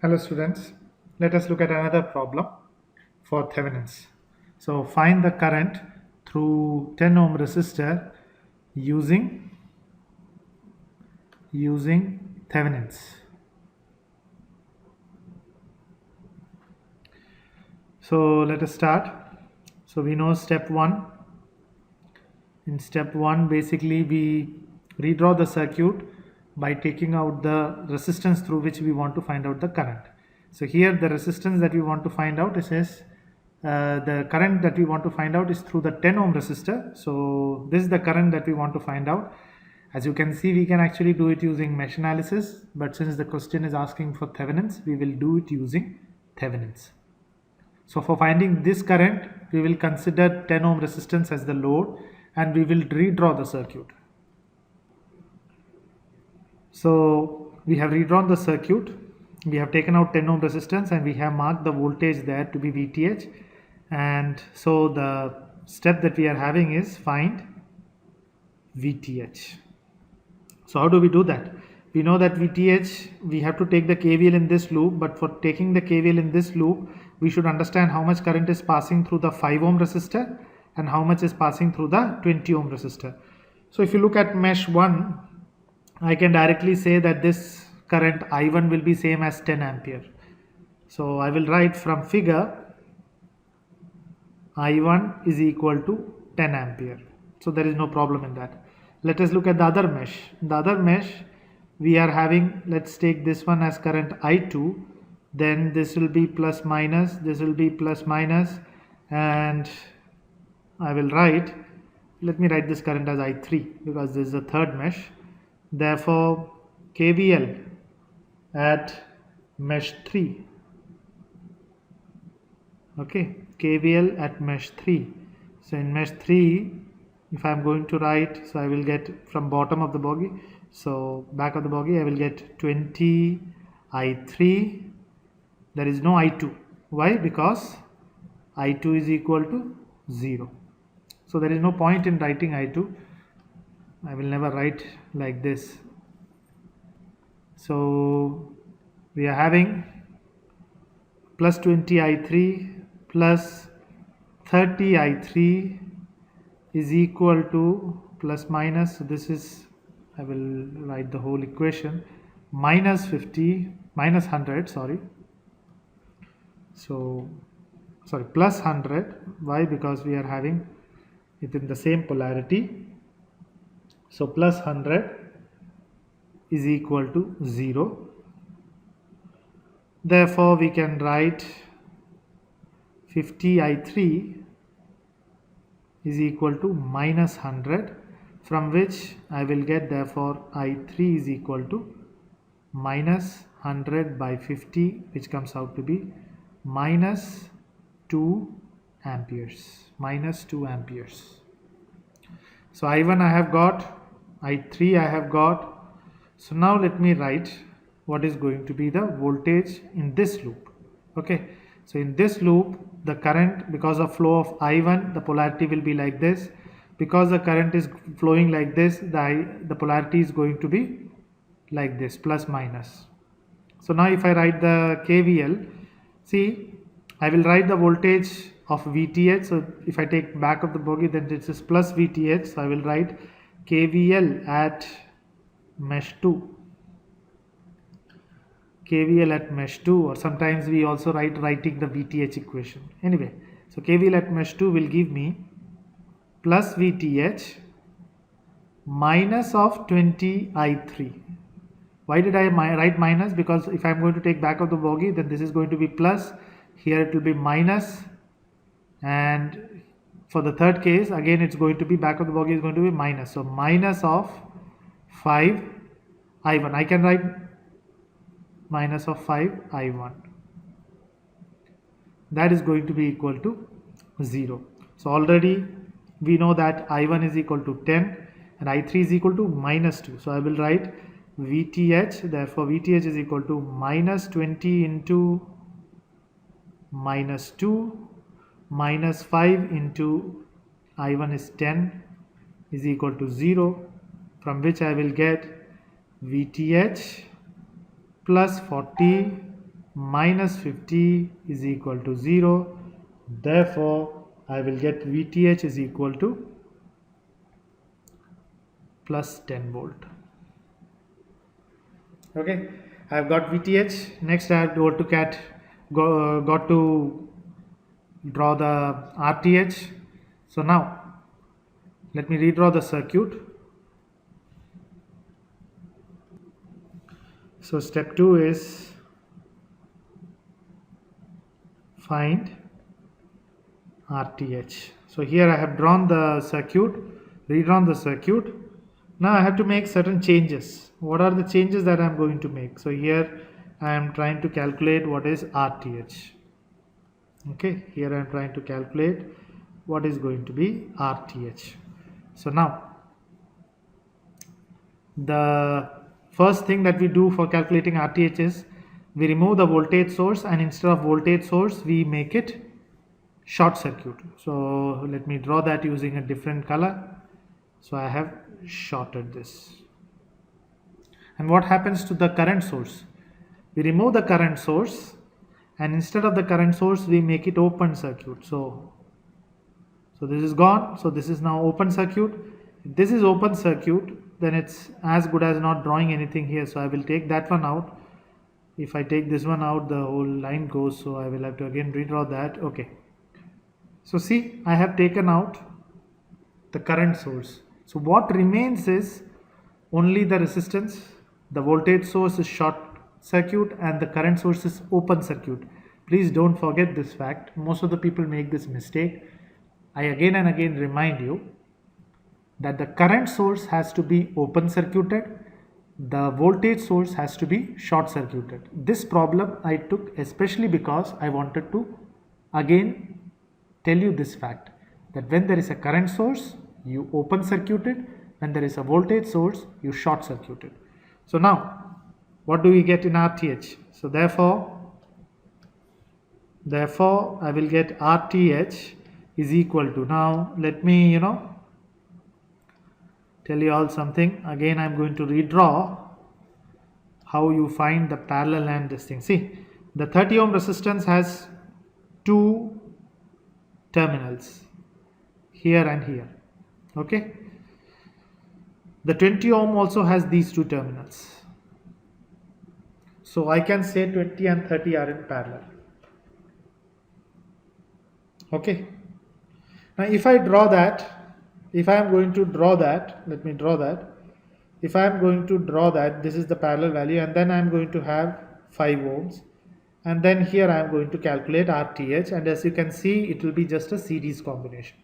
Hello students, let us look at another problem for Thevenins. So find the current through 10 ohm resistor using Thevenins. So let us start. So we know step 1. In step 1 basically we redraw the circuit by taking out the resistance through which we want to find out the current. So here the resistance that we want to find out is the current that we want to find out is through the 10 ohm resistor. So this is the current that we want to find out. As you can see, we can actually do it using mesh analysis, but since the question is asking for Thevenins, we will do it using Thevenins. So for finding this current, we will consider 10 ohm resistance as the load and we will redraw the circuit. So we have redrawn the circuit. We have taken out 10 ohm resistance and we have marked the voltage there to be VTH. And so the step that we are having is find VTH. So how do we do that? We know that VTH, we have to take the KVL in this loop, but for taking the KVL in this loop, we should understand how much current is passing through the 5 ohm resistor and how much is passing through the 20 ohm resistor. So if you look at mesh 1, I can directly say that this current I1 will be same as 10 ampere. So I will write from figure I1 is equal to 10 ampere. So there is no problem in that. Let us look at the other mesh. In the other mesh, we are having, let's take this one as current I2, then this will be plus minus, this will be plus minus, and I will write, let me write this current as I3 because this is the third mesh. Therefore, KVL at mesh 3. Okay, KVL at mesh 3. So in mesh 3, if I am going to write, so I will get from bottom of the bogie, so back of the bogie I will get 20 I3. There is no I2. Why? Because I2 is equal to 0. So there is no point in writing I2. I will never write like this. So we are having plus 20 I3 plus 30 I3 is equal to plus minus, so this is, I will write the whole equation, minus 50 minus 100, sorry, so sorry, plus 100. Why? Because we are having it in the same polarity. So plus 100 is equal to 0. Therefore we can write 50 I3 is equal to minus 100, from which I will get, therefore I3 is equal to minus 100 by 50, which comes out to be minus 2 amperes. Minus 2 amperes. So I1 I have got, I3 I have got. So now let me write what is going to be the voltage in this loop. Okay, so in this loop the current, because of flow of I1, the polarity will be like this. Because the current is flowing like this, the polarity is going to be like this, plus minus. So now if I write the KVL, see, I will write the voltage of VTH. So if I take back of the bogie, then this is plus VTH. So I will write KVL at mesh 2. KVL at mesh 2, or sometimes we also writing the VTH equation. Anyway, so KVL at mesh 2 will give me plus VTH minus of 20 I3. Why did I write minus? Because if I am going to take back of the bogie, then this is going to be plus, here it will be minus, and for the third case again it's going to be, back of the bogie is going to be minus. So minus of 5 I1. I can write minus of 5 I1. That is going to be equal to 0. So already we know that I1 is equal to 10 and I3 is equal to minus 2. So I will write VTH, therefore VTH is equal to minus 20 into minus 2 minus 5 into I1 is 10 is equal to 0, from which I will get VTH plus 40 minus 50 is equal to 0. Therefore, I will get VTH is equal to plus 10 volt. Okay, I've got VTH. Next, I have got to draw the RTH. So now, let me redraw the circuit. So step 2 is find RTH. So here I have drawn the circuit, redrawn the circuit. Now I have to make certain changes. What are the changes that I am going to make? So here I am trying to calculate what is RTH. Okay, here I am trying to calculate what is going to be RTH. So now the first thing that we do for calculating RTH is we remove the voltage source, and instead of voltage source we make it short circuit. So let me draw that using a different color. So I have shorted this. And what happens to the current source? We remove the current source, and instead of the current source we make it open circuit. So this is gone. So this is now open circuit. If this is open circuit, then it's as good as not drawing anything here. So I will take that one out. If I take this one out, the whole line goes. So I will have to again redraw that. Okay. So see, I have taken out the current source. So what remains is only the resistance. The voltage source is short circuit and the current source is open circuit. Please don't forget this fact. Most of the people make this mistake. I again and again remind you that the current source has to be open circuited, the voltage source has to be short circuited. This problem I took especially because I wanted to again tell you this fact, that when there is a current source you open circuit it, when there is a voltage source you short circuit it. So now what do we get in RTH? So therefore I will get RTH is equal to, now let me tell you all something. Again I am going to redraw how you find the parallel and this thing. See, the 30 ohm resistance has two terminals, here and here. Okay, the 20 ohm also has these two terminals. So I can say 20 and 30 are in parallel. Okay, now if I draw that, if I am going to draw that, let me draw that. If I am going to draw that, this is the parallel value, and then I am going to have 5 ohms, and then here I am going to calculate RTH, and as you can see it will be just a series combination.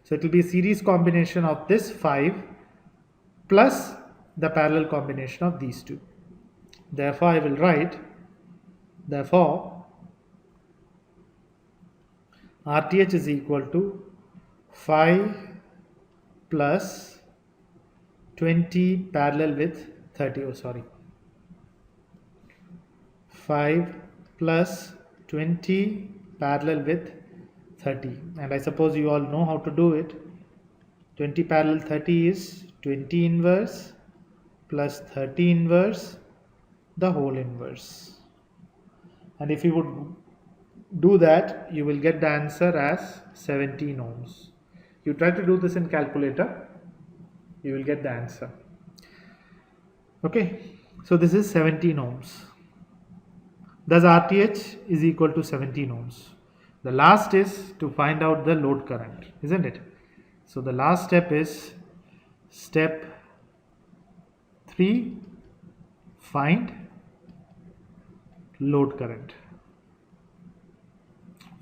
So it will be a series combination of this 5 plus the parallel combination of these two. Therefore I will write, therefore RTH is equal to 5 plus 20 parallel with 30, 5 plus 20 parallel with 30, and I suppose you all know how to do it. 20 parallel 30 is 20 inverse plus 30 inverse, the whole inverse, and if you would do that you will get the answer as 17 ohms. You try to do this in calculator, you will get the answer. Okay, so this is 17 ohms. Thus RTH is equal to 17 ohms. The last is to find out the load current, isn't it? So the last step is step 3, find load current.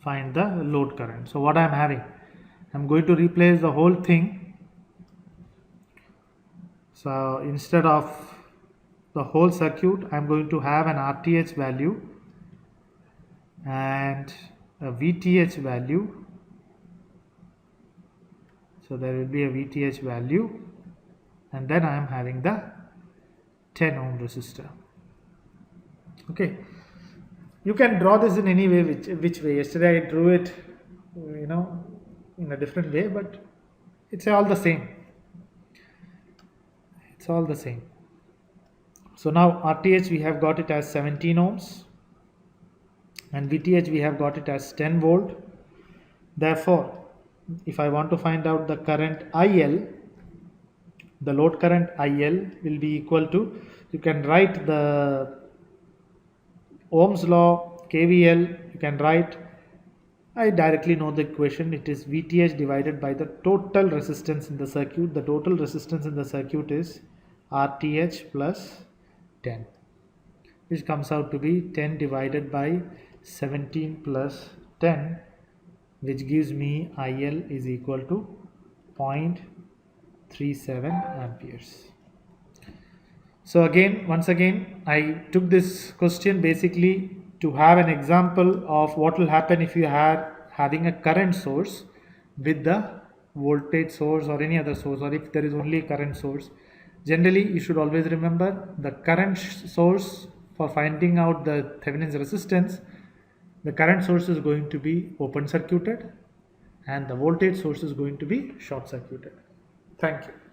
Find the load current. So what I am having, I am going to replace the whole thing. So instead of the whole circuit, I am going to have an RTH value and a VTH value. So there will be a VTH value, and then I am having the 10 ohm resistor. Okay, you can draw this in any way, which way. Yesterday I drew it in a different way, but it's all the same. It's all the same. So now RTH we have got it as 17 ohms. and VTH we have got it as 10 volt. Therefore, if I want to find out the current IL, the load current IL will be equal to, you can write the Ohm's law, KVL, you can write, I directly know the equation, it is VTH divided by the total resistance in the circuit. The total resistance in the circuit is RTH plus 10, which comes out to be 10 divided by 17 plus 10, which gives me IL is equal to 0.37 amperes. So once again, I took this question basically to have an example of what will happen if you are having a current source with the voltage source or any other source, or if there is only a current source. Generally, you should always remember the current source for finding out the Thevenin's resistance. The current source is going to be open circuited and the voltage source is going to be short circuited. Thank you.